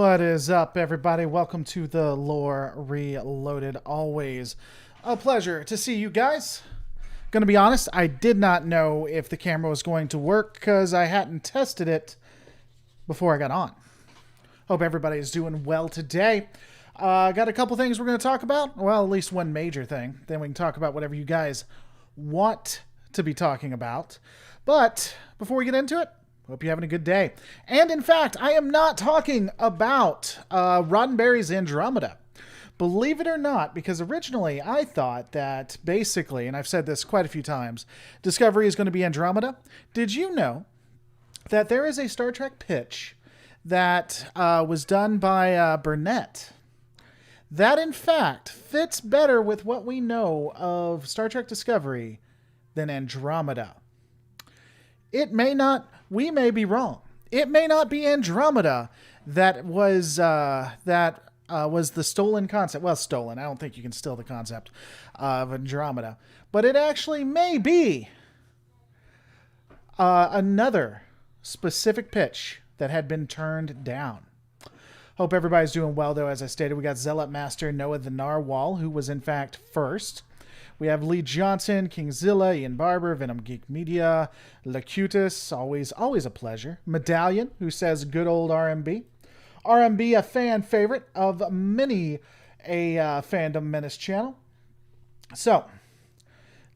What is up, everybody? Welcome to the Lore Reloaded. Always a pleasure to see you guys. Gonna be honest, I did not know if the camera was going to work because I hadn't tested it before I got on. Hope everybody is doing well today. Got a couple things we're going to talk about. Well, at least one major thing. Then we can talk about whatever you guys want to be talking about. But before we get into it, hope you're having a good day. And in fact, I am not talking about Roddenberry's Andromeda. Believe it or not, because originally I thought that basically, and I've said this quite a few times, Discovery is going to be Andromeda. Did you know that there is a Star Trek pitch that was done by Burnett that in fact fits better with what we know of Star Trek Discovery than Andromeda? It may not, we may be wrong. It may not be Andromeda that was the stolen concept. Well, stolen. I don't think you can steal the concept of Andromeda. But it actually may be another specific pitch that had been turned down. Hope everybody's doing well, though. As I stated, we got Zealot Master Noah the Narwhal, who was in fact first. We have Lee Johnson, Kingzilla, Ian Barber, Venom Geek Media, Lacutus, always a pleasure. Medallion, who says good old RMB. RMB, a fan favorite of many a Fandom Menace channel. So,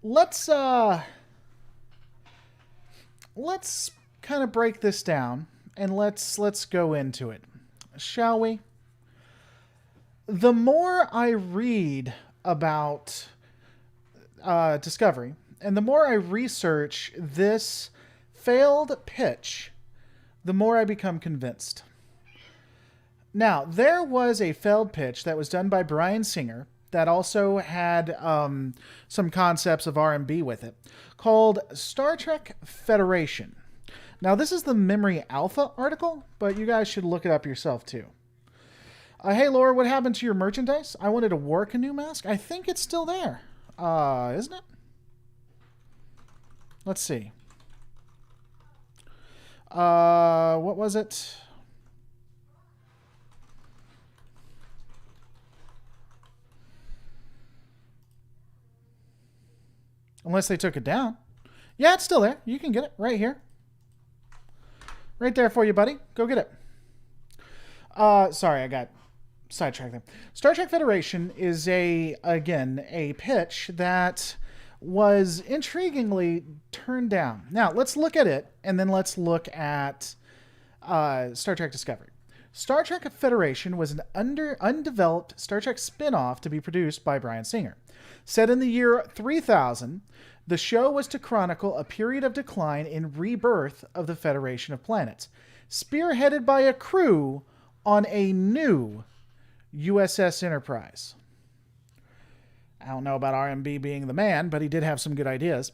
let's kind of break this down and let's go into it, shall we? The more I read about Discovery, and the more I research this failed pitch, the more I become convinced. Now, there was a failed pitch that was done by Bryan Singer that also had some concepts of R&B with it, called Star Trek Federation. Now, this is the Memory Alpha article, but you guys should look it up yourself, too. Hey, Laura, what happened to your merchandise? I wanted a War Canoe mask. I think it's still there. Isn't it? Let's see. What was it? Unless they took it down. Yeah, it's still there. You can get it right here. Right there for you, buddy. Go get it. Sorry, I got sidetracked there. Star Trek Federation is again a pitch that was intriguingly turned down. Now, let's look at it, and then let's look at Star Trek Discovery. Star Trek Federation was an undeveloped Star Trek spin-off to be produced by Bryan Singer. Set in the year 3000, the show was to chronicle a period of decline and rebirth of the Federation of Planets, spearheaded by a crew on a new USS Enterprise. I don't know about RMB being the man, but he did have some good ideas.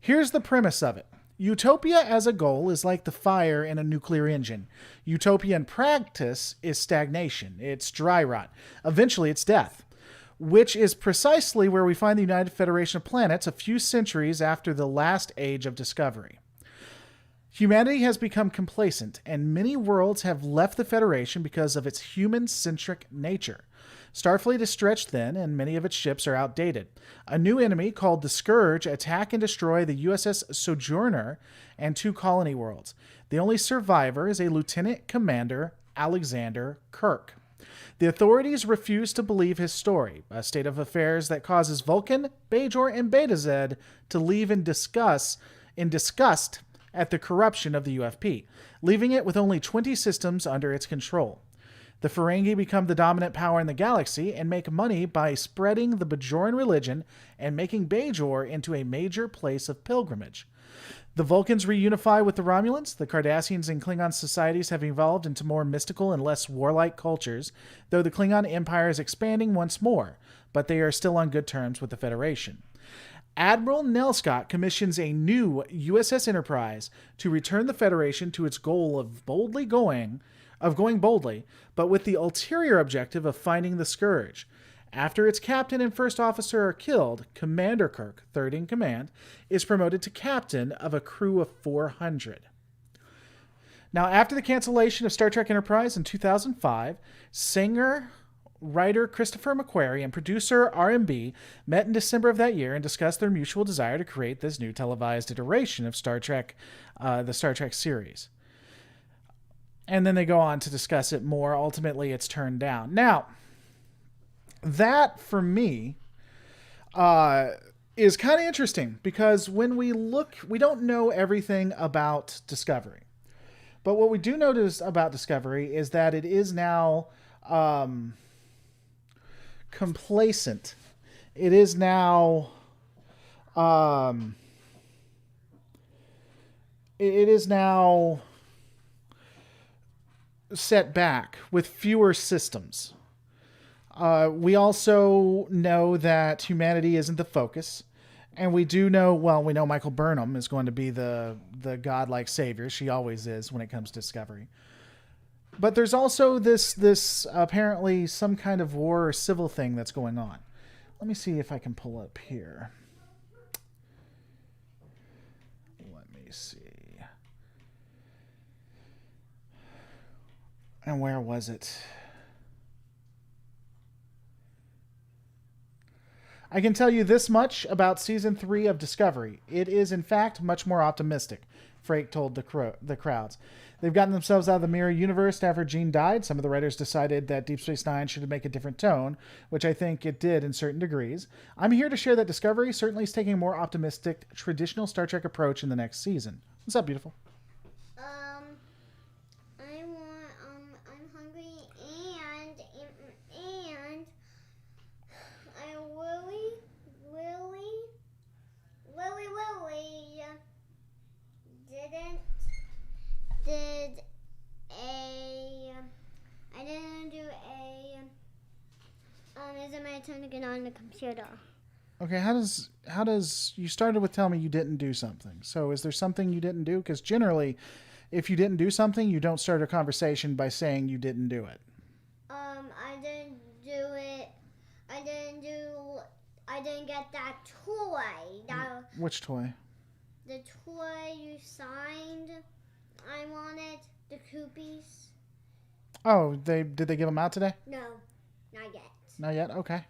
Here's the premise of it. Utopia as a goal is like the fire in a nuclear engine. Utopia in practice is stagnation. It's dry rot. Eventually, it's death, which is precisely where we find the United Federation of Planets a few centuries after the last age of discovery. Humanity has become complacent, and many worlds have left the Federation because of its human-centric nature. Starfleet is stretched thin, and many of its ships are outdated. A new enemy called the Scourge attack and destroy the USS Sojourner and 2 colony worlds. The only survivor is a Lieutenant Commander Alexander Kirk. The authorities refuse to believe his story, a state of affairs that causes Vulcan, Bajor, and Betazed to leave in disgust at the corruption of the UFP, leaving it with only 20 systems under its control. The Ferengi become the dominant power in the galaxy and make money by spreading the Bajoran religion and making Bajor into a major place of pilgrimage. The Vulcans reunify with the Romulans. The Cardassians and Klingon societies have evolved into more mystical and less warlike cultures, though the Klingon Empire is expanding once more, but they are still on good terms with the Federation. Admiral Nelscott commissions a new USS Enterprise to return the Federation to its goal of going boldly, but with the ulterior objective of finding the Scourge. After its captain and first officer are killed, Commander Kirk, third in command, is promoted to captain of a crew of 400. Now, after the cancellation of Star Trek Enterprise in 2005, singer, writer Christopher McQuarrie and producer RMB met in December of that year and discussed their mutual desire to create this new televised iteration of Star Trek, the Star Trek series. And then they go on to discuss it more. Ultimately, it's turned down. Now, that for me is kind of interesting because when we look, we don't know everything about Discovery. But what we do notice about Discovery is that it is now complacent. It is now set back with fewer systems. We also know that humanity isn't the focus. And we do know, well, we know Michael Burnham is going to be the godlike savior. She always is when it comes to Discovery. But there's also this apparently some kind of war or civil thing that's going on. Let me see if I can pull up here. Let me see. And where was it? I can tell you this much about Season 3 of Discovery. It is, in fact, much more optimistic, Frake told the crowds. They've gotten themselves out of the mirror universe after Gene died. Some of the writers decided that Deep Space Nine should make a different tone, which I think it did in certain degrees. I'm here to share that Discovery certainly is taking a more optimistic, traditional Star Trek approach in the next season. What's up, beautiful? I'm hungry and I really I didn't do is it my turn to get on the computer? Okay, how does you started with telling me you didn't do something. So is there something you didn't do? Because generally, if you didn't do something, you don't start a conversation by saying you didn't do it. I didn't do it. I didn't get that toy. Which toy? The toy you signed. I wanted the Koopies. Oh, did they give them out today? No, not yet. Not yet? Okay.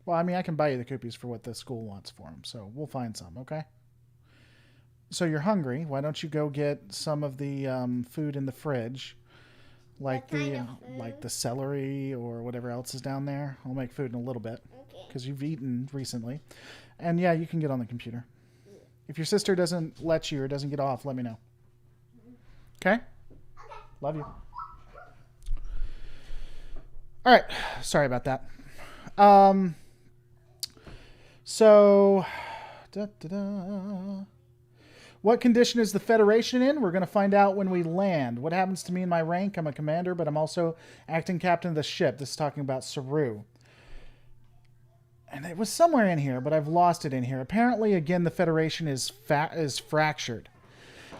Well, I mean, I can buy you the Koopies for what the school wants for them, so we'll find some, okay? So you're hungry. Why don't you go get some of the food in the fridge, like the celery or whatever else is down there? I'll make food in a little bit because you've eaten recently, and yeah, you can get on the computer. If your sister doesn't let you or doesn't get off, let me know. Okay? Okay. Love you. All right. Sorry about that. So, what condition is the Federation in? We're going to find out when we land. What happens to me in my rank? I'm a commander, but I'm also acting captain of the ship. This is talking about Saru. And it was somewhere in here, but I've lost it in here. Apparently, again, the Federation is fractured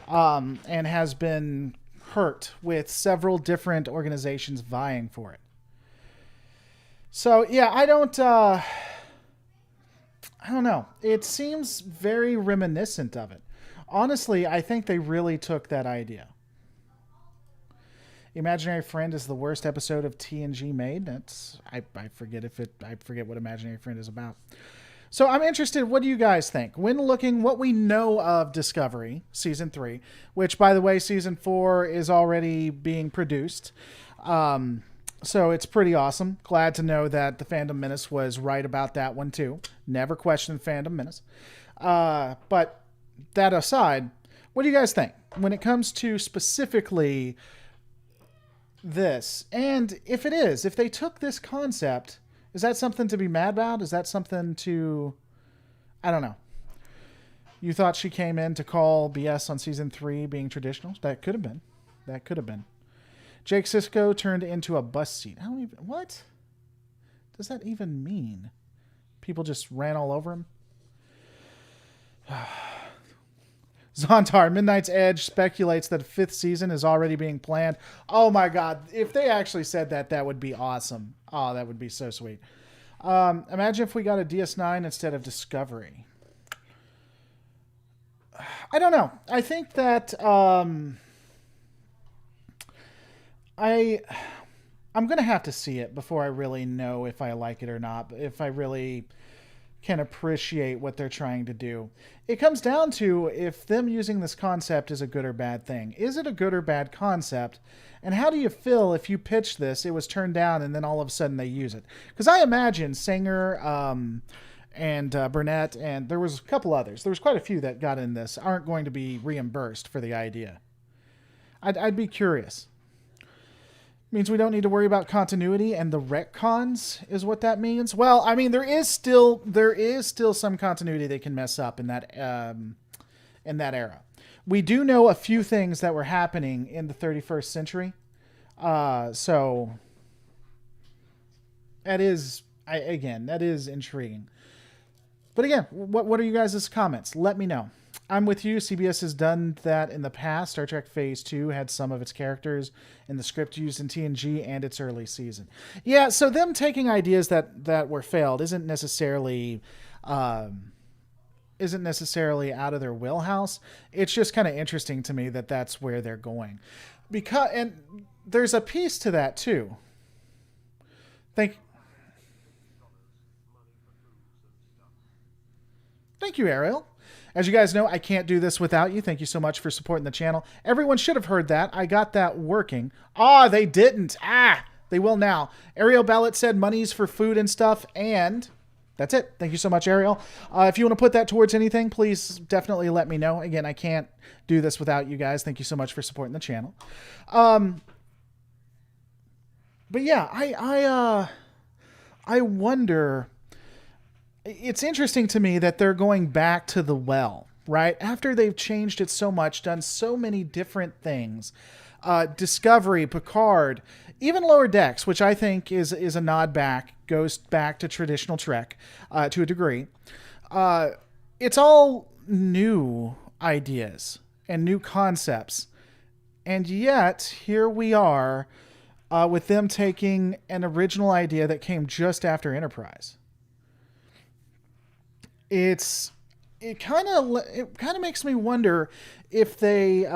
and has been hurt with several different organizations vying for it. So, yeah, I don't know. It seems very reminiscent of it. Honestly, I think they really took that idea. Imaginary Friend is the worst episode of TNG made. I forget what Imaginary Friend is about. So I'm interested, what do you guys think? When looking what we know of Discovery, Season 3, which, by the way, Season 4 is already being produced. So it's pretty awesome. Glad to know that the Fandom Menace was right about that one, too. Never questioned Fandom Menace. But that aside, what do you guys think? When it comes to specifically this, and if they took this concept, is that something to be mad about? Is that something to, I don't know. You thought she came in to call BS on Season 3 being traditional? That could have been. Jake Sisko turned into a bus seat. What does that even mean? People just ran all over him? Zontar, Midnight's Edge speculates that a 5th season is already being planned. Oh my god, if they actually said that, that would be awesome. Oh, that would be so sweet. Imagine if we got a DS9 instead of Discovery. I don't know. I think that I'm gonna have to see it before I really know if I like it or not. If I really can appreciate what they're trying to do. It comes down to if them using this concept is a good or bad thing. Is it a good or bad concept? And how do you feel if you pitch this, it was turned down, and then all of a sudden they use it? Because I imagine Singer and Burnett, and there was a couple others. There was quite a few that got in this, aren't going to be reimbursed for the idea. I'd be curious. Means we don't need to worry about continuity, and the retcons is what that means. Well, I mean, there is still some continuity they can mess up in that era. We do know a few things that were happening in the 31st century, so that is intriguing. But again, what are you guys' comments? Let me know. I'm with you. CBS has done that in the past. Star Trek Phase 2 had some of its characters in the script used in TNG and its early season. Yeah, so them taking ideas that were failed isn't necessarily out of their wheelhouse. It's just kind of interesting to me that that's where they're going. And there's a piece to that too. Thank you, Ariel. As you guys know, I can't do this without you. Thank you so much for supporting the channel. Everyone should have heard that. I got that working. They didn't. They will now. Ariel Ballot said money's for food and stuff, and that's it. Thank you so much, Ariel. If you want to put that towards anything, please definitely let me know. Again, I can't do this without you guys. Thank you so much for supporting the channel. But yeah, I wonder... It's interesting to me that they're going back to the well, right? After they've changed it so much, done so many different things. Discovery, Picard, even Lower Decks, which I think is a nod back, goes back to traditional Trek to a degree. It's all new ideas and new concepts. And yet, here we are with them taking an original idea that came just after Enterprise. It kind of makes me wonder if they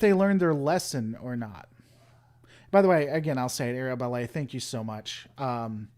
learned their lesson or not. By the way, again, I'll say it, Ariel Ballet, thank you so much. No.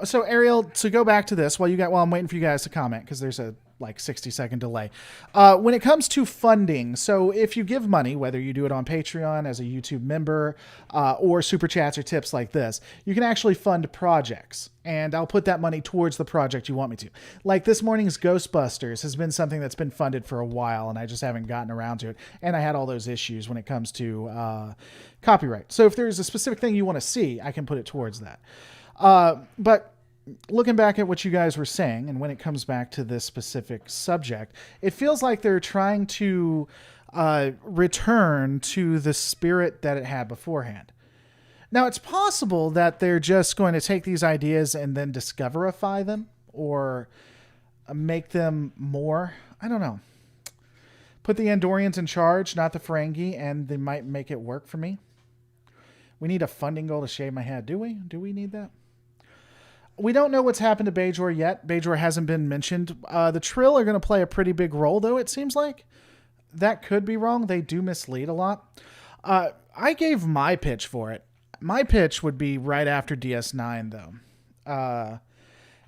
So Ariel, to go back to this while I'm waiting for you guys to comment, because there's a 60-second delay. When it comes to funding, so if you give money, whether you do it on Patreon as a YouTube member or super chats or tips like this, you can actually fund projects. And I'll put that money towards the project you want me to. Like this morning's Ghostbusters has been something that's been funded for a while, and I just haven't gotten around to it. And I had all those issues when it comes to copyright. So if there's a specific thing you want to see, I can put it towards that. But looking back at what you guys were saying, and when it comes back to this specific subject, it feels like they're trying to return to the spirit that it had beforehand. Now, it's possible that they're just going to take these ideas and then discoverify them or make them more. I don't know. Put the Andorians in charge, not the Ferengi, and they might make it work for me. We need a funding goal to shave my head. Do we? Do we need that? We don't know what's happened to Bajor yet. Bajor hasn't been mentioned. The Trill are going to play a pretty big role, though, it seems like. That could be wrong. They do mislead a lot. I gave my pitch for it. My pitch would be right after DS9, though.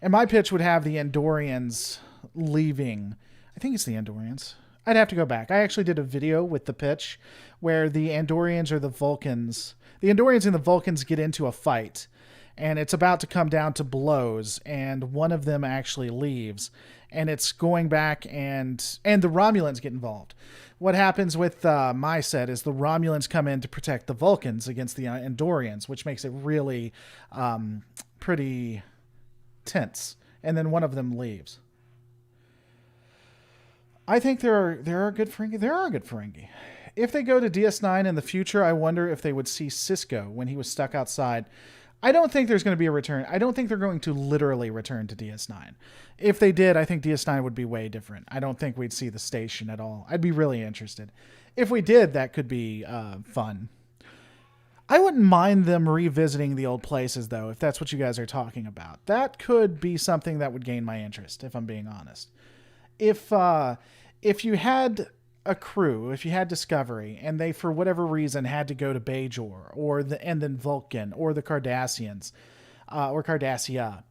And my pitch would have the Andorians leaving. I think it's the Andorians. I'd have to go back. I actually did a video with the pitch where the Andorians or the Vulcans... The Andorians and the Vulcans get into a fight. And it's about to come down to blows, and one of them actually leaves, and it's going back, and the Romulans get involved. What happens with my set is the Romulans come in to protect the Vulcans against the Andorians, which makes it really pretty tense. And then one of them leaves. I think there are good Ferengi. There are good Ferengi. If they go to DS9 in the future, I wonder if they would see Sisko when he was stuck outside. I don't think there's going to be a return. I don't think they're going to literally return to DS9. If they did, I think DS9 would be way different. I don't think we'd see the station at all. I'd be really interested. If we did, that could be fun. I wouldn't mind them revisiting the old places, though, if that's what you guys are talking about. That could be something that would gain my interest, if I'm being honest. If you had a crew, if you had Discovery, and they for whatever reason had to go to Bajor or and then Vulcan or the Cardassians or Cardassia,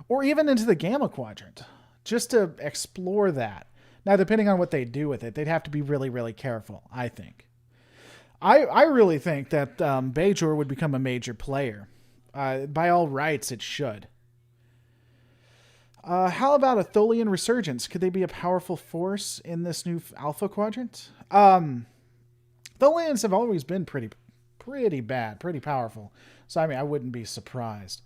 or even into the Gamma Quadrant, just to explore that. Now, depending on what they do with it, they'd have to be really, really careful, I think. I really think that Bajor would become a major player. By all rights, it should. How about a Tholian resurgence? Could they be a powerful force in this new Alpha Quadrant? Tholians have always been pretty bad, pretty powerful. So, I mean, I wouldn't be surprised.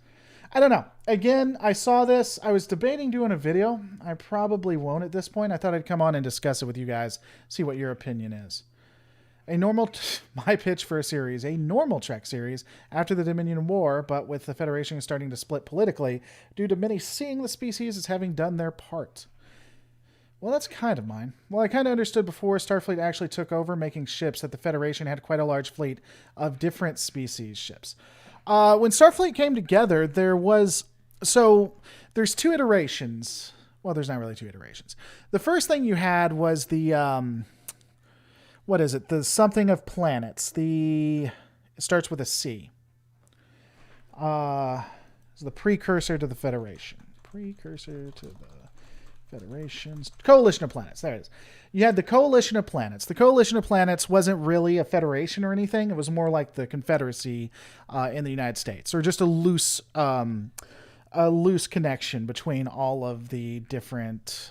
I don't know. Again, I saw this. I was debating doing a video. I probably won't at this point. I thought I'd come on and discuss it with you guys, see what your opinion is. My pitch for a series, a normal Trek series after the Dominion War, but with the Federation starting to split politically due to many seeing the species as having done their part. Well, that's kind of mine. Well, I kind of understood before Starfleet actually took over making ships that the Federation had quite a large fleet of different species ships. When Starfleet came together, there's two iterations. Well, there's not really two iterations. The first thing you had was the, what is it? The something of planets. It starts with a C. It's the precursor to the Federation. Precursor to the Federation's Coalition of Planets. There it is. You had the Coalition of Planets. The Coalition of Planets wasn't really a federation or anything. It was more like the Confederacy in the United States, or just a loose connection between all of the different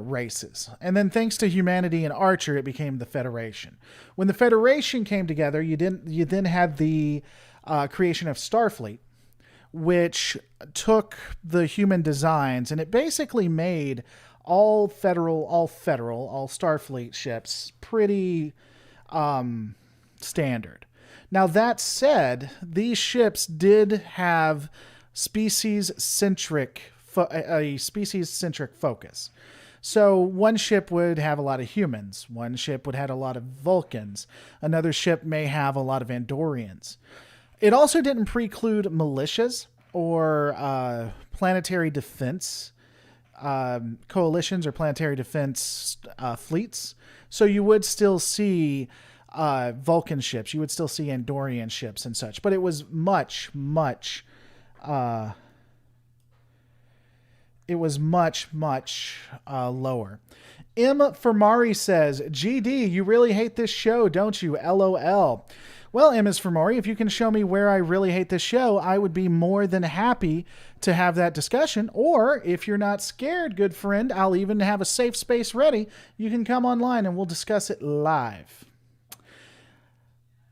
races. And then thanks to humanity and Archer, it became the Federation. When the Federation came together, you then had the creation of Starfleet, which took the human designs and it basically made all Starfleet ships pretty standard. Now, that said, these ships did have species-centric focus. So one ship would have a lot of humans. One ship would have a lot of Vulcans. Another ship may have a lot of Andorians. It also didn't preclude militias or planetary defense coalitions or planetary defense fleets. So you would still see Vulcan ships. You would still see Andorian ships and such. But it was much lower. M. Fermari says, GD, you really hate this show, don't you? LOL. Well, M. is Fermari, if you can show me where I really hate this show, I would be more than happy to have that discussion. Or, if you're not scared, good friend, I'll even have a safe space ready. You can come online and we'll discuss it live.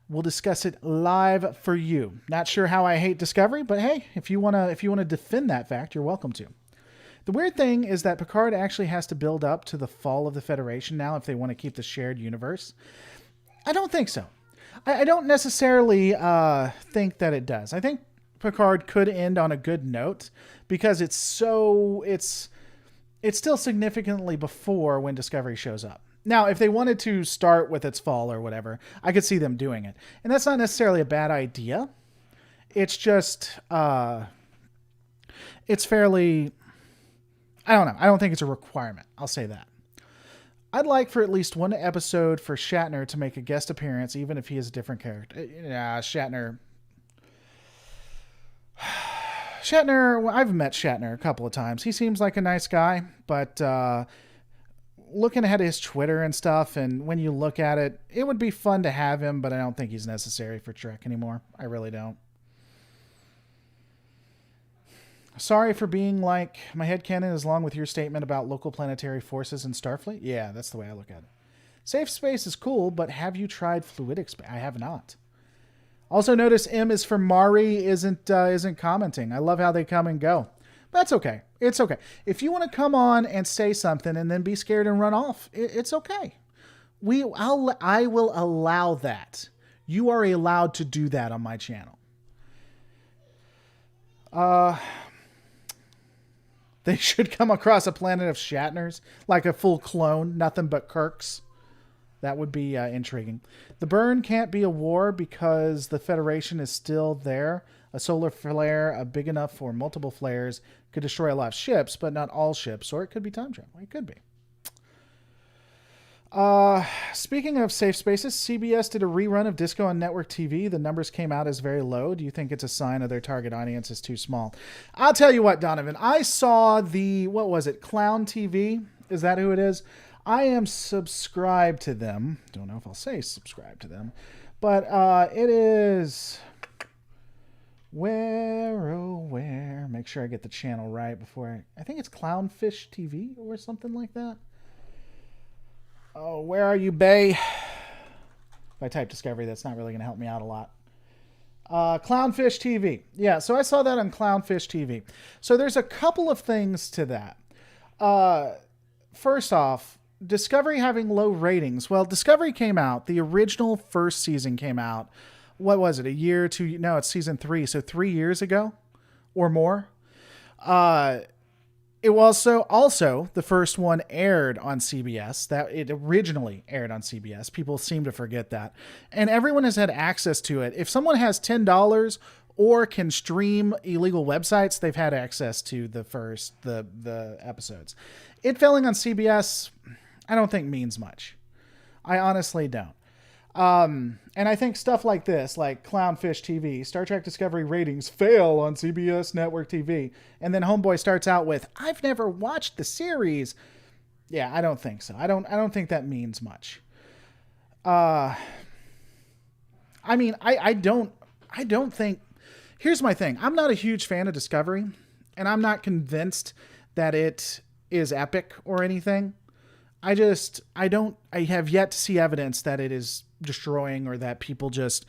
We'll discuss it live for you. Not sure how I hate Discovery, but hey, if you wanna defend that fact, you're welcome to. The weird thing is that Picard actually has to build up to the fall of the Federation now if they want to keep the shared universe. I don't think so. I don't necessarily think that it does. I think Picard could end on a good note because it's still significantly before when Discovery shows up. Now, if they wanted to start with its fall or whatever, I could see them doing it. And that's not necessarily a bad idea. It's just, it's fairly... I don't know. I don't think it's a requirement. I'll say that. I'd like for at least one episode for Shatner to make a guest appearance, even if he is a different character. Yeah, Shatner. I've met Shatner a couple of times. He seems like a nice guy, but looking ahead at his Twitter and stuff, and when you look at it, it would be fun to have him, but I don't think he's necessary for Trek anymore. I really don't. Sorry for being like, my headcanon is along with your statement about local planetary forces in Starfleet. Yeah, that's the way I look at it. Safe space is cool, but have you tried fluidic space? I have not. Also notice M is for Mari isn't commenting. I love how they come and go. But that's okay. It's okay. If you want to come on and say something and then be scared and run off, it's okay. I will allow that. You are allowed to do that on my channel. They should come across a planet of Shatners, like a full clone, nothing but Kirks. That would be intriguing. The burn can't be a war because the Federation is still there. A solar flare big enough for multiple flares could destroy a lot of ships, but not all ships, or it could be time travel. It could be. Speaking of safe spaces, CBS did a rerun of Disco on network TV. The numbers came out as very low. Do you think it's a sign of their target audience is too small? I'll tell you what, Donovan. I saw what was it, Clown TV? Is that who it is? I am subscribed to them. Don't know if I'll say subscribe to them. But it is... Where, oh, where? Make sure I get the channel right before I think it's Clownfish TV or something like that. Oh, where are you, Bay? If I type Discovery, that's not really going to help me out a lot. Clownfish TV. Yeah, so I saw that on Clownfish TV. So there's a couple of things to that. First off, Discovery having low ratings. Well, Discovery came out. The original first season came out. What was it? A year, 2? No, it's season 3. So 3 years ago or more. It was also the first one aired on CBS. That it originally aired on CBS. People seem to forget that. And everyone has had access to it. If someone has $10 or can stream illegal websites, they've had access to the episodes. It failing on CBS, I don't think means much. I honestly don't. And I think stuff like this, like Clownfish TV, Star Trek Discovery ratings fail on CBS network TV. And then Homeboy starts out with, I've never watched the series. Yeah, I don't think so. I don't think that means much. I mean, I don't think, here's my thing. I'm not a huge fan of Discovery, and I'm not convinced that it is epic or anything. I have yet to see evidence that it is destroying or that people just,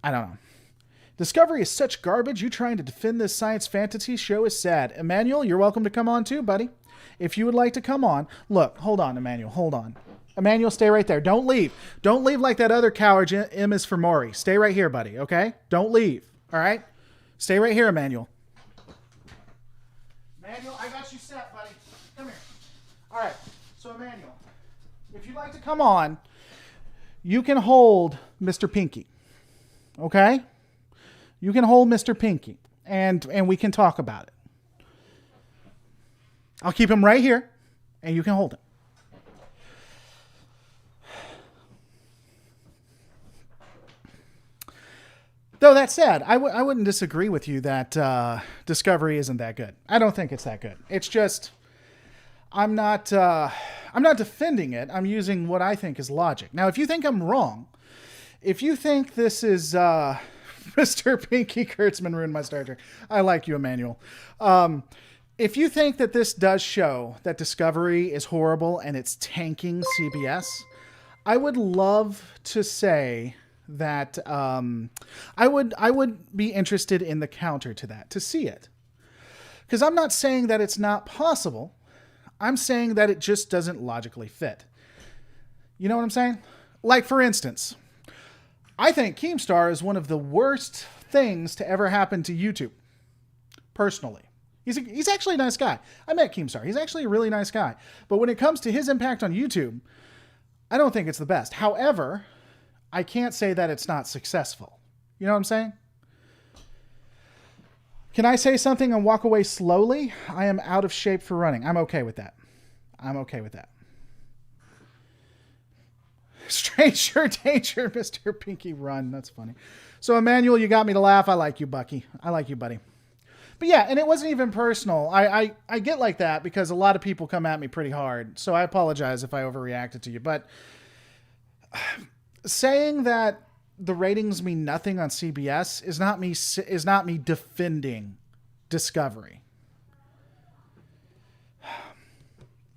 I don't know. Discovery is such garbage. You trying to defend this science fantasy show is sad. Emmanuel, you're welcome to come on too, buddy. If you would like to come on. Look, hold on, Emmanuel. Hold on. Emmanuel, stay right there. Don't leave. Don't leave like that other coward, M is for Maury. Stay right here, buddy, okay? Don't leave, all right? Stay right here, Emmanuel. Emmanuel, I got you set, buddy. Come here. All right. So, Emmanuel, if you'd like to come on, you can hold Mr. Pinky. Okay? You can hold Mr. Pinky, and we can talk about it. I'll keep him right here, and you can hold him. Though that said, I wouldn't disagree with you that Discovery isn't that good. I don't think it's that good. It's just... I'm not defending it. I'm using what I think is logic. Now, if you think I'm wrong, if you think this is Mr. Pinky Kurtzman ruined my Star Trek. I like you, Emmanuel. If you think that this does show that Discovery is horrible and it's tanking CBS, I would love to say that I would be interested in the counter to that, to see it. Because I'm not saying that it's not possible. I'm saying that it just doesn't logically fit. You know what I'm saying? Like, for instance, I think Keemstar is one of the worst things to ever happen to YouTube. Personally. He's actually a nice guy. I met Keemstar. He's actually a really nice guy. But when it comes to his impact on YouTube, I don't think it's the best. However, I can't say that it's not successful. You know what I'm saying? Can I say something and walk away slowly? I am out of shape for running. I'm okay with that. I'm okay with that. Stranger danger, Mr. Pinky Run. That's funny. So, Emmanuel, you got me to laugh. I like you, Bucky. I like you, buddy. But yeah, and it wasn't even personal. I get like that because a lot of people come at me pretty hard. So I apologize if I overreacted to you. But saying that the ratings mean nothing on CBS is not me defending Discovery.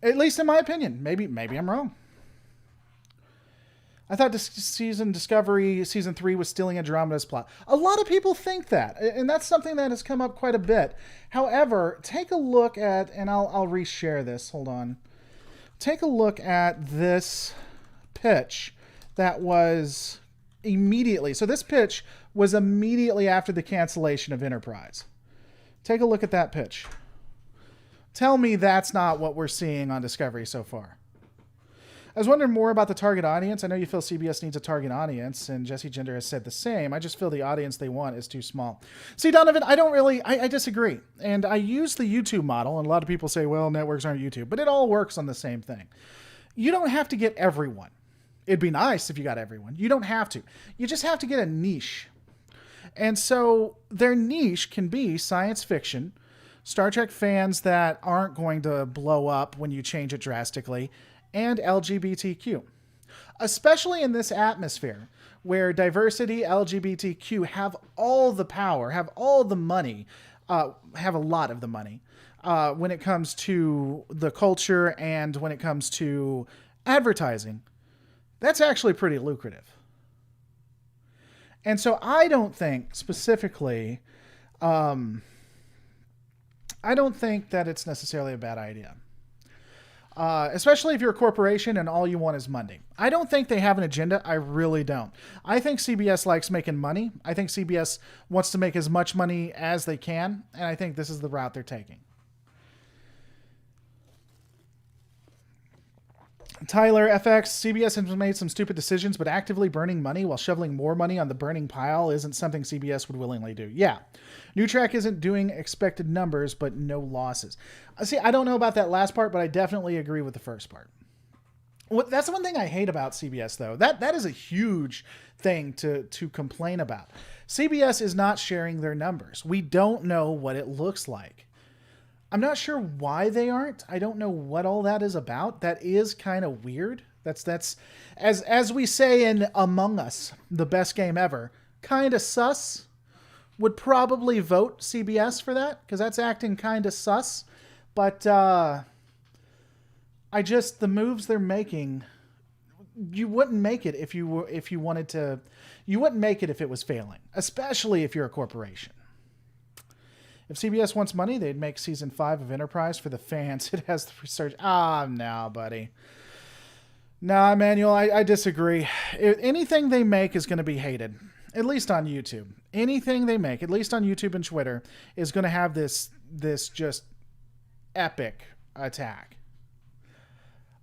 At least in my opinion. Maybe I'm wrong. I thought this season Discovery season 3 was stealing Andromeda's plot. A lot of people think that, and that's something that has come up quite a bit. However, take a look at, and I'll reshare this. Hold on. Take a look at this pitch that was immediately. So this pitch was immediately after the cancellation of Enterprise. Take a look at that pitch. Tell me that's not what we're seeing on Discovery so far. I was wondering more about the target audience. I know you feel CBS needs a target audience, and Jesse Gender has said the same. I just feel the audience they want is too small. See, Donovan, I disagree. And I use the YouTube model, and a lot of people say, well, networks aren't YouTube, but it all works on the same thing. You don't have to get everyone. It'd be nice if you got everyone. You don't have to. You just have to get a niche. And so their niche can be science fiction, Star Trek fans that aren't going to blow up when you change it drastically, and LGBTQ. Especially in this atmosphere where diversity, LGBTQ have all the power, have all the money, have a lot of the money when it comes to the culture and when it comes to advertising. That's actually pretty lucrative. And so I don't think specifically, I don't think that it's necessarily a bad idea. Especially if you're a corporation and all you want is money. I don't think they have an agenda. I really don't. I think CBS likes making money. I think CBS wants to make as much money as they can. And I think this is the route they're taking. Tyler FX, CBS has made some stupid decisions, but actively burning money while shoveling more money on the burning pile isn't something CBS would willingly do. Yeah. New Track isn't doing expected numbers, but no losses. See, I don't know about that last part, but I definitely agree with the first part. That's one thing I hate about CBS, though. That is a huge thing to complain about. CBS is not sharing their numbers. We don't know what it looks like. I'm not sure why they aren't. I don't know what all that is about. That is kind of weird. That's as we say in Among Us, the best game ever, kind of sus. Would probably vote CBS for that because that's acting kind of sus. But the moves they're making, you wouldn't make it if you wanted to. You wouldn't make it if it was failing, especially if you're a corporation. If CBS wants money, they'd make season 5 of Enterprise for the fans. It has the research. No, buddy. Nah, Emmanuel, I disagree. Anything they make is going to be hated, at least on YouTube. Anything they make, at least on YouTube and Twitter, is going to have this just epic attack.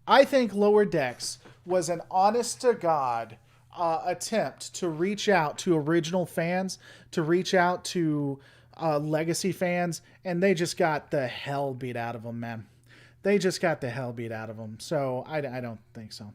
I think Lower Decks was an honest-to-God attempt to reach out to original fans, to reach out to legacy fans, and they just got the hell beat out of them, man. They just got the hell beat out of them. So I don't think so.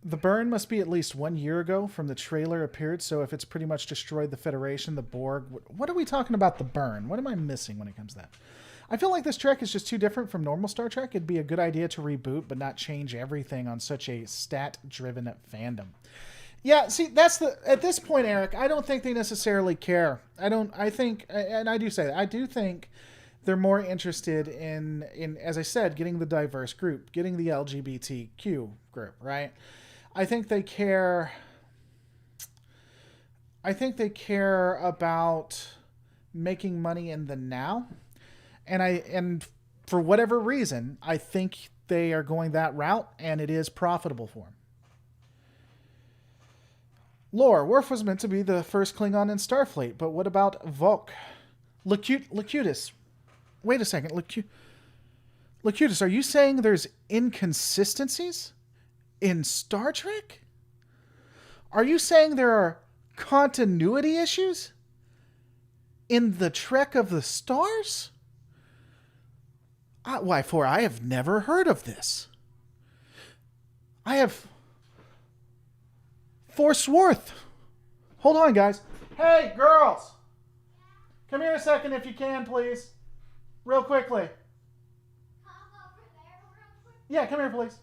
The burn must be at least 1 year ago from the trailer appeared, so if it's pretty much destroyed the Federation, the Borg... What are we talking about the burn? What am I missing when it comes to that? I feel like this Trek is just too different from normal Star Trek. It'd be a good idea to reboot, but not change everything on such a stat-driven fandom. Yeah, see, that's the... At this point, Eric, I don't think they necessarily care. I think... And I do say that. I do think they're more interested in, as I said, getting the diverse group, getting the LGBTQ group, right? I think they care about making money in the now. And for whatever reason, I think they are going that route, and it is profitable for them. Lore, Worf was meant to be the first Klingon in Starfleet, but what about Volk? Locutus. Wait a second. Locutus, are you saying there's inconsistencies in Star Trek? Are you saying there are continuity issues in the Trek of the Stars? Why, for I have never heard of this. I have... Forsworth. Hold on, guys. Hey, girls. Come here a second if you can, please. Real quickly. Yeah, come here, please.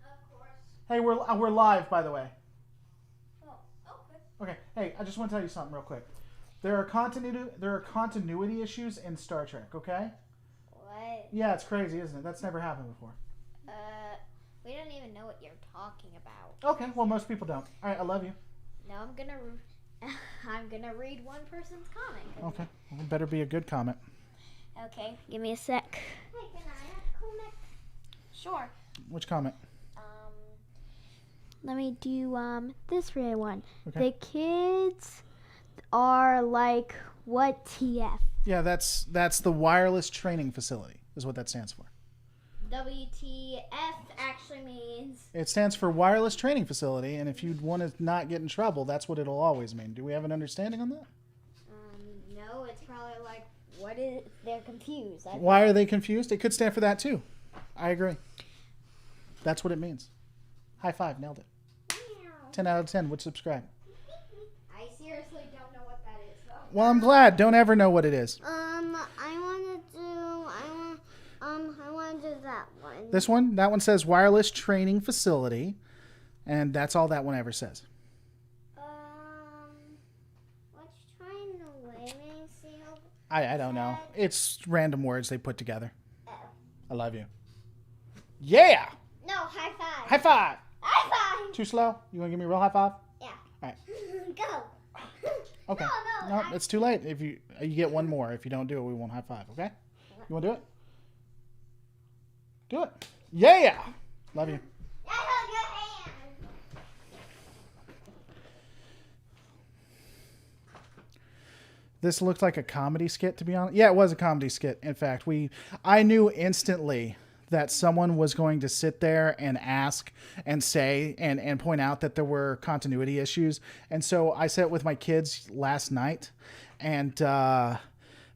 Of course. Hey, we're live, by the way. Oh, okay. Okay. Hey, I just want to tell you something real quick. There are continuity issues in Star Trek, okay? What? Yeah, it's crazy, isn't it? That's never happened before. We don't even know what you're talking about. Okay, well, most people don't. All right, I love you. Now I'm gonna read one person's comment. Okay, well, it better be a good comment. Okay, give me a sec. Hey, can I have a comment? Sure. Which comment? Let me do this red one. Okay. The kids are like what TF? Yeah, that's the wireless training facility is what that stands for. WTF actually means? It stands for Wireless Training Facility, and if you want to not get in trouble, that's what it'll always mean. Do we have an understanding on that? No, it's probably like, what is, they're confused. Why are they confused? It could stand for that too. I agree. That's what it means. High five, nailed it. 10 out of 10 would subscribe. I seriously don't know what that is, though. Well, I'm glad. Don't ever know what it is. I want to do that one. This one? That one says Wireless Training Facility, and that's all that one ever says. What's trying to win? I don't know. It's random words they put together. Oh. I love you. Yeah! No, high five. High five! High five! Too slow? You want to give me a real high five? Yeah. All right. Go. Okay. No, it's too late. If you get one more. If you don't do it, we won't high five. Okay? You want to do it? Do it. Yeah! Love you. I hold your hand. This looked like a comedy skit, to be honest. Yeah, it was a comedy skit. In fact, I knew instantly that someone was going to sit there and ask and say and point out that there were continuity issues. And so I sat with my kids last night, and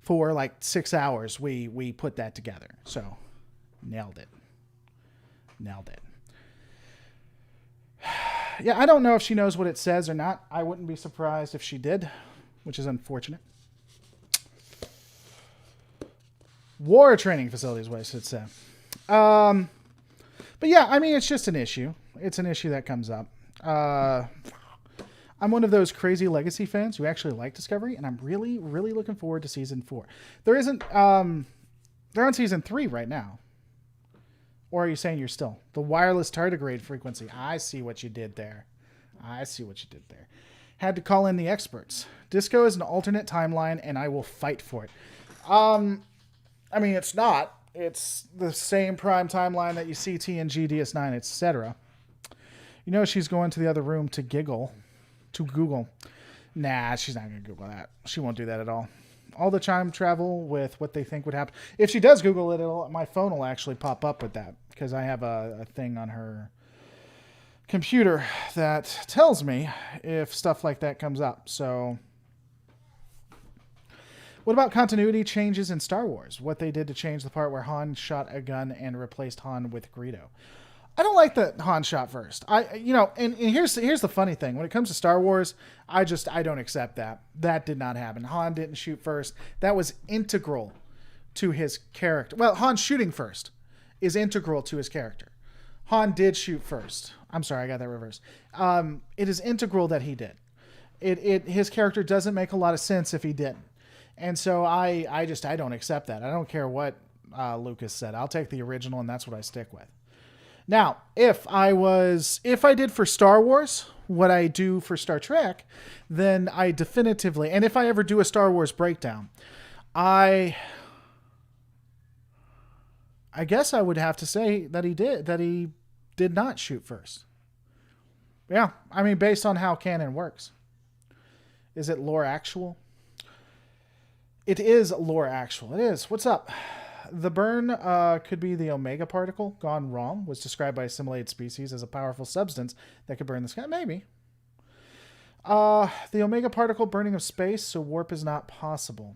for like 6 hours, we put that together. So nailed it. Yeah, I don't know if she knows what it says or not. I wouldn't be surprised if she did, which is unfortunate. War training facilities, what I should say. But yeah, I mean, it's just an issue. It's an issue that comes up. I'm one of those crazy Legacy fans who actually like Discovery, and I'm really, really looking forward to season 4. They're on season 3 right now. Or are you saying you're still? The wireless tardigrade frequency. I see what you did there. Had to call in the experts. Disco is an alternate timeline, and I will fight for it. I mean, it's not. It's the same prime timeline that you see TNG, DS9, etc. You know she's going to the other room to Google. Nah, she's not going to Google that. She won't do that at all. All the time travel with what they think would happen. If she does Google it, my phone will actually pop up with that, because I have a thing on her computer that tells me if stuff like that comes up. So what about continuity changes in Star Wars? What they did to change the part where Han shot a gun and replaced Han with Greedo. I don't like that Han shot first. And here's the funny thing. When it comes to Star Wars, I don't accept that. That did not happen. Han didn't shoot first. That was integral to his character. Well, Han shooting first is integral to his character. Han did shoot first. I'm sorry, I got that reversed. It is integral that he did. His character doesn't make a lot of sense if he didn't. And so I don't accept that. I don't care what Lucas said. I'll take the original, and that's what I stick with. Now, if I did for Star Wars what I do for Star Trek, then I definitively, and if I ever do a Star Wars breakdown, I guess I would have to say that he did not shoot first. Yeah, I mean, based on how canon works. Is it lore actual? It is lore actual. It is. What's up? The burn could be the Omega particle gone wrong. Was described by assimilated species as a powerful substance that could burn the sky. Maybe. The Omega particle burning of space, so warp is not possible.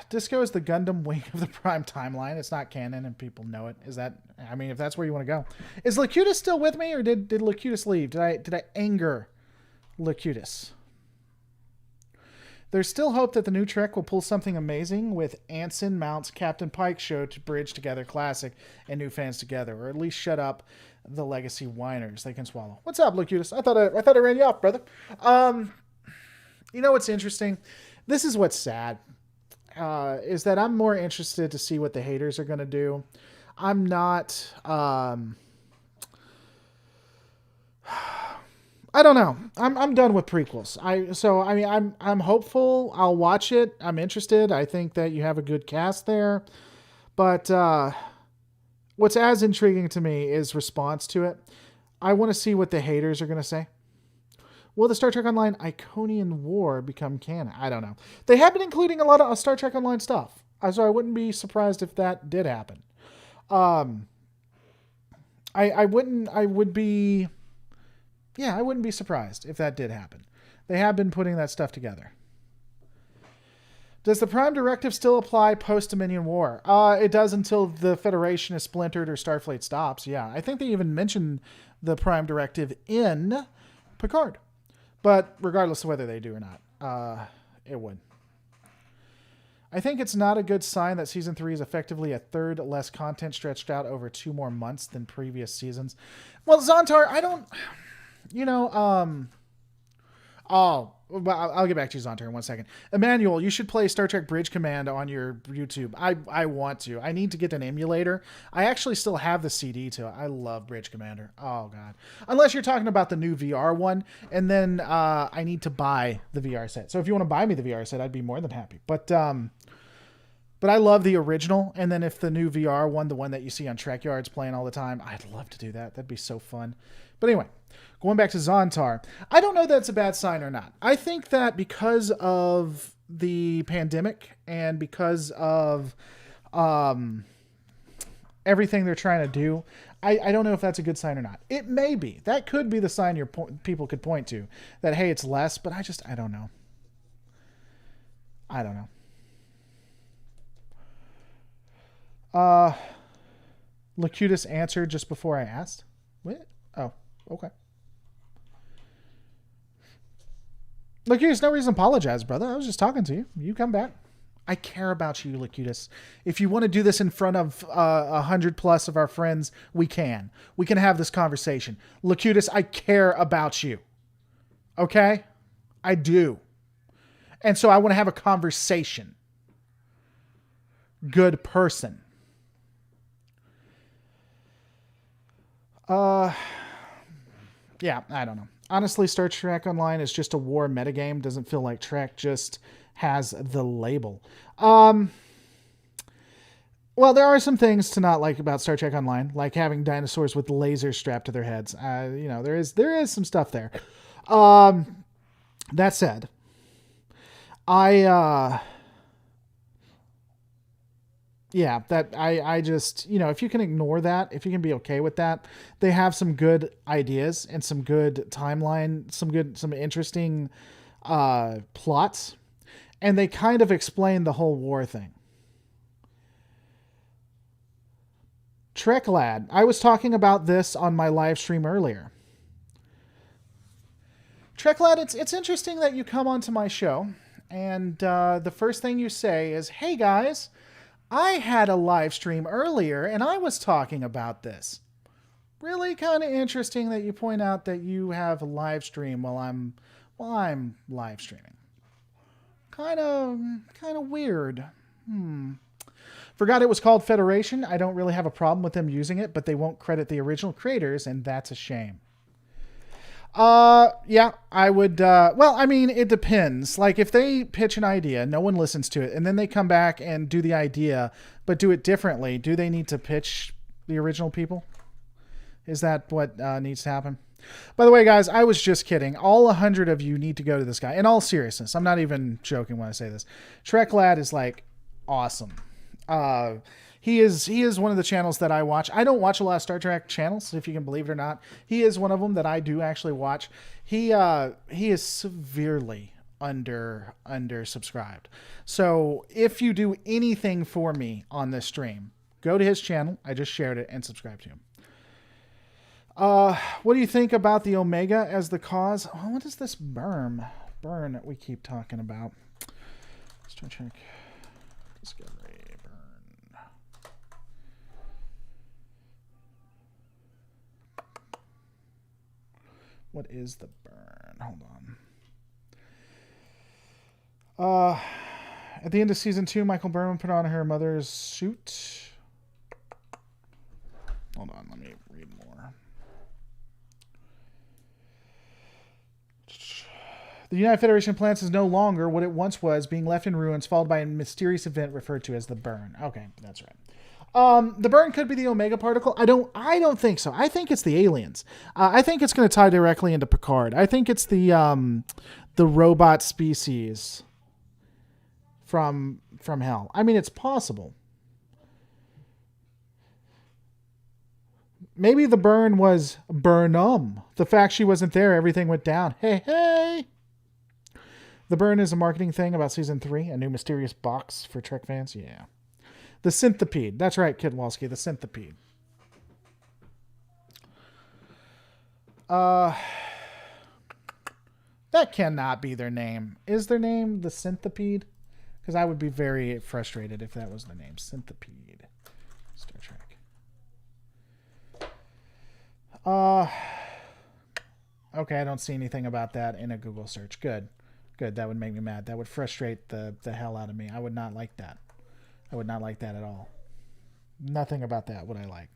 Disco is the Gundam wing of the prime timeline. It's not canon, and people know it. Is that? I mean, if that's where you want to go, is Locutus still with me, or did Locutus leave? Did I anger Locutus? There's still hope that the new Trek will pull something amazing with Anson Mount's Captain Pike show to bridge together classic and new fans together, or at least shut up the legacy whiners they can swallow. What's up, Locutus? I thought I ran you off, brother. You know what's interesting? This is what's sad. Is that I'm more interested to see what the haters are going to do. I'm not. I don't know. I'm done with prequels. I'm hopeful. I'll watch it. I'm interested. I think that you have a good cast there. But what's as intriguing to me is response to it. I want to see what the haters are going to say. Will the Star Trek Online Iconian War become canon? I don't know. They have been including a lot of Star Trek Online stuff. So I wouldn't be surprised if that did happen. I wouldn't be surprised if that did happen. They have been putting that stuff together. Does the Prime Directive still apply post-Dominion War? It does until the Federation is splintered or Starfleet stops. Yeah, I think they even mentioned the Prime Directive in Picard. But regardless of whether they do or not, it would. I think it's not a good sign that Season 3 is effectively a third less content stretched out over 2 more months than previous seasons. Well, Zontar, I don't... I'll get back to you, Zontar, in 1 second. Emmanuel, you should play Star Trek Bridge Command on your YouTube. I want to. I need to get an emulator. I actually still have the CD to it. I love Bridge Commander. Oh, God. Unless you're talking about the new VR one, and then I need to buy the VR set. So if you want to buy me the VR set, I'd be more than happy. But I love the original, and then if the new VR one, the one that you see on Trek Yards playing all the time, I'd love to do that. That'd be so fun. But anyway, going back to Zontar, I don't know if that's a bad sign or not. I think that because of the pandemic and because of everything they're trying to do, I don't know if that's a good sign or not. It may be. That could be the sign people could point to, that, hey, it's less, but I don't know. I don't know. Locutus answered just before I asked. What? Oh, okay. Locutus, no reason to apologize, brother. I was just talking to you. You come back. I care about you, Locutus. If you want to do this in front of 100 plus of our friends, we can. We can have this conversation. Locutus, I care about you. Okay? I do. And so I want to have a conversation. Good person. Yeah, I don't know. Honestly, Star Trek Online is just a war metagame. Doesn't feel like Trek, just has the label. Well, there are some things to not like about Star Trek Online, like having dinosaurs with lasers strapped to their heads. There is some stuff there. That said, I just, if you can ignore that, if you can be okay with that, they have some good ideas and some good timeline, some interesting plots, and they kind of explain the whole war thing. Trek Lad, I was talking about this on my live stream earlier. Trek Lad, it's interesting that you come onto my show, and the first thing you say is, hey guys, I had a live stream earlier and I was talking about this. Really kind of interesting that you point out that you have a live stream while I'm live streaming. Kind of weird. Forgot it was called Federation. I don't really have a problem with them using it, but they won't credit the original creators, and that's a shame. Yeah, I would, it depends. Like, if they pitch an idea, no one listens to it, and then they come back and do the idea, but do it differently, do they need to pitch the original people? Is that what needs to happen? By the way, guys, I was just kidding. All 100 of you need to go to this guy. In all seriousness, I'm not even joking when I say this. Trek Lad is, like, awesome. He is one of the channels that I watch. I don't watch a lot of Star Trek channels, if you can believe it or not. He is one of them that I do actually watch. He is severely under subscribed. So if you do anything for me on this stream, go to his channel. I just shared it, and subscribe to him. What do you think about the Omega as the cause? Oh, what is this burn that we keep talking about? Star Trek Discovery. What is the burn? Hold on. At the end of season 2, Michael Burnham put on her mother's suit. Hold on, let me read more. The United Federation of Planets is no longer what it once was, being left in ruins, followed by a mysterious event referred to as the burn. Okay, that's right. The burn could be the Omega particle. I don't think so. I think it's the aliens. I think it's going to tie directly into Picard. I think it's the robot species from hell. I mean, it's possible. Maybe the burn was Burnham. The fact she wasn't there, everything went down. Hey, hey! The burn is a marketing thing about season 3, a new mysterious box for Trek fans. Yeah. The Synthipede. That's right, Kidwalski, the Synthipede. That cannot be their name. Is their name the Synthipede? Because I would be very frustrated if that was the name. Synthipede. Star Trek. Okay, I don't see anything about that in a Google search. Good. Good, that would make me mad. That would frustrate the hell out of me. I would not like that. I would not like that at all. Nothing about that would I like.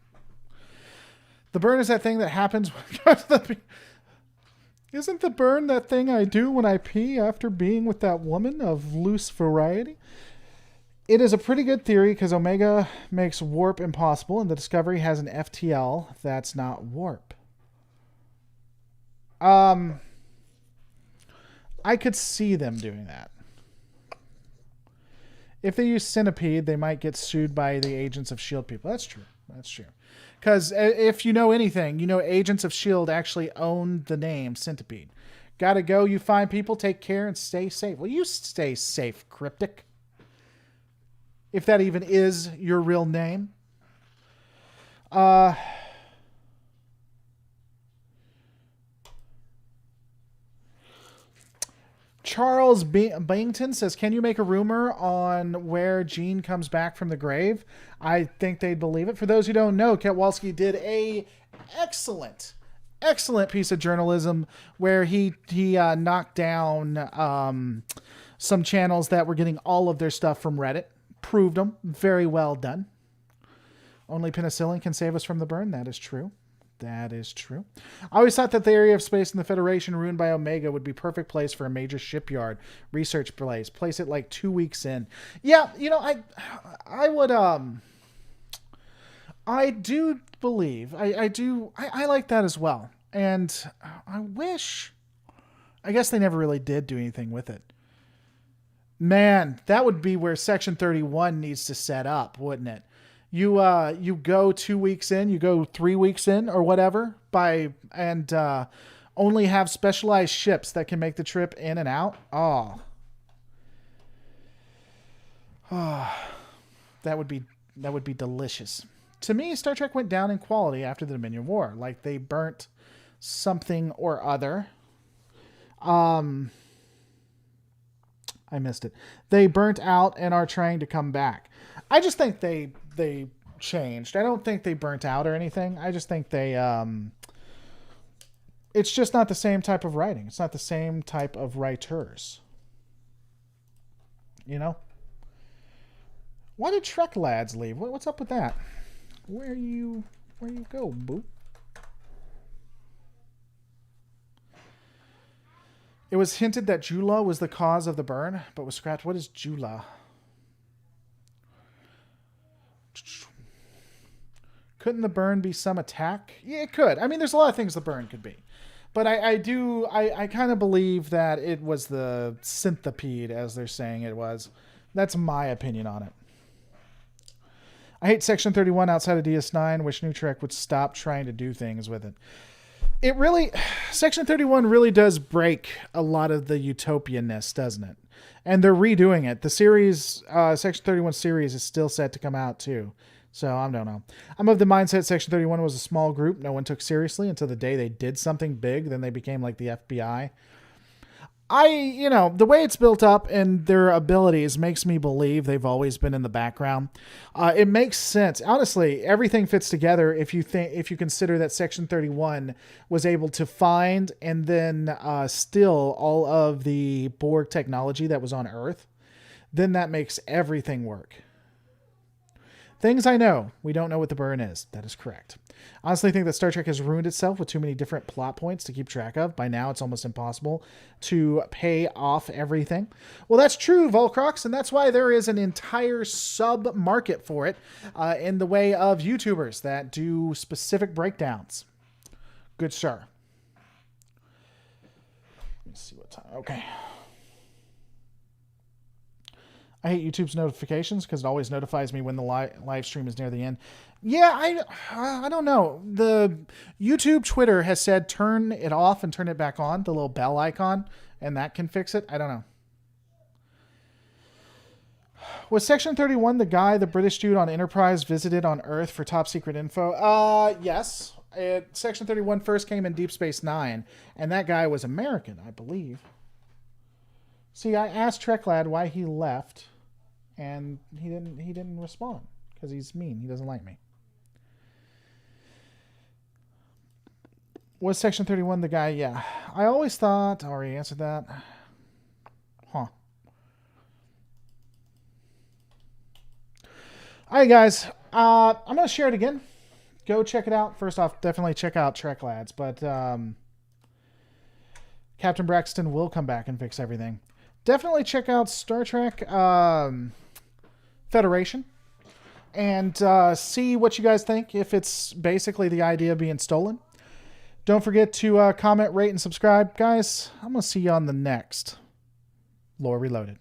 The burn is that thing that happens when... Isn't the burn that thing I do when I pee after being with that woman of loose variety? It is a pretty good theory because Omega makes warp impossible and the Discovery has an FTL that's not warp. I could see them doing that. If they use Centipede, they might get sued by the Agents of S.H.I.E.L.D. people. That's true. That's true. Because if you know anything, you know Agents of S.H.I.E.L.D. actually own the name Centipede. Gotta go, you fine people, take care and stay safe. Well, you stay safe, Cryptic. If that even is your real name. Charles Bington says, can you make a rumor on where Gene comes back from the grave? I think they'd believe it. For those who don't know, Kowalski did a excellent piece of journalism where he knocked down some channels that were getting all of their stuff from Reddit. Proved them. Very well done. Only penicillin can save us from the burn. That is true. That is true. I always thought that the area of space in the Federation ruined by Omega would be perfect place for a major shipyard research place. Place it like 2 weeks in. Yeah, you know, I would I do believe I like that as well. And I guess they never really did do anything with it. Man, that would be where Section 31 needs to set up, wouldn't it? You go 2 weeks in, you go 3 weeks in or whatever and only have specialized ships that can make the trip in and out. Oh, that would be delicious. To me, Star Trek went down in quality after the Dominion War. Like they burnt something or other. I missed it. They burnt out and are trying to come back. I just think they changed. I don't think they burnt out or anything. I just think they it's just not the same type of writing. It's not the same type of writers. You know? Why did Trek lads leave? What's up with that? Where you go, boo? It was hinted that Jula was the cause of the burn, but was scrapped. What is Jula? Couldn't the burn be some attack? Yeah, it could. I mean, there's a lot of things the burn could be. But I kind of believe that it was the Synthipede, as they're saying it was. That's my opinion on it. I hate Section 31 outside of DS9. Wish New Trek would stop trying to do things with it. It really, Section 31 really does break a lot of the utopianness, doesn't it? And they're redoing it. The series, Section 31 series is still set to come out too. So I don't know. I'm of the mindset Section 31 was a small group no one took seriously until the day they did something big. Then they became like the FBI. The way it's built up and their abilities makes me believe they've always been in the background. It makes sense. Honestly, everything fits together if you consider that Section 31 was able to find and then steal all of the Borg technology that was on Earth. Then that makes everything work. Things I know. We don't know what the burn is. That is correct. Honestly, I think that Star Trek has ruined itself with too many different plot points to keep track of. By now, it's almost impossible to pay off everything. Well, that's true, Volcrox, and that's why there is an entire sub-market for it in the way of YouTubers that do specific breakdowns. Good sir. Let me see what time. Okay. I hate YouTube's notifications because it always notifies me when the live stream is near the end. Yeah, I don't know. The YouTube Twitter has said turn it off and turn it back on, the little bell icon, and that can fix it. I don't know. Was Section 31 the guy the British dude on Enterprise visited on Earth for top secret info? Yes. Section 31 first came in Deep Space Nine, and that guy was American, I believe. See, I asked Treklad why he left, and he didn't respond because he's mean. He doesn't like me. Was Section 31 the guy? Yeah. I always thought... I already answered that. Huh. Alright, guys. I'm going to share it again. Go check it out. First off, definitely check out Treklads. But Captain Braxton will come back and fix everything. Definitely check out Star Trek Federation. And see what you guys think. If it's basically the idea being stolen. Don't forget to comment, rate, and subscribe. Guys, I'm going to see you on the next Lore Reloaded.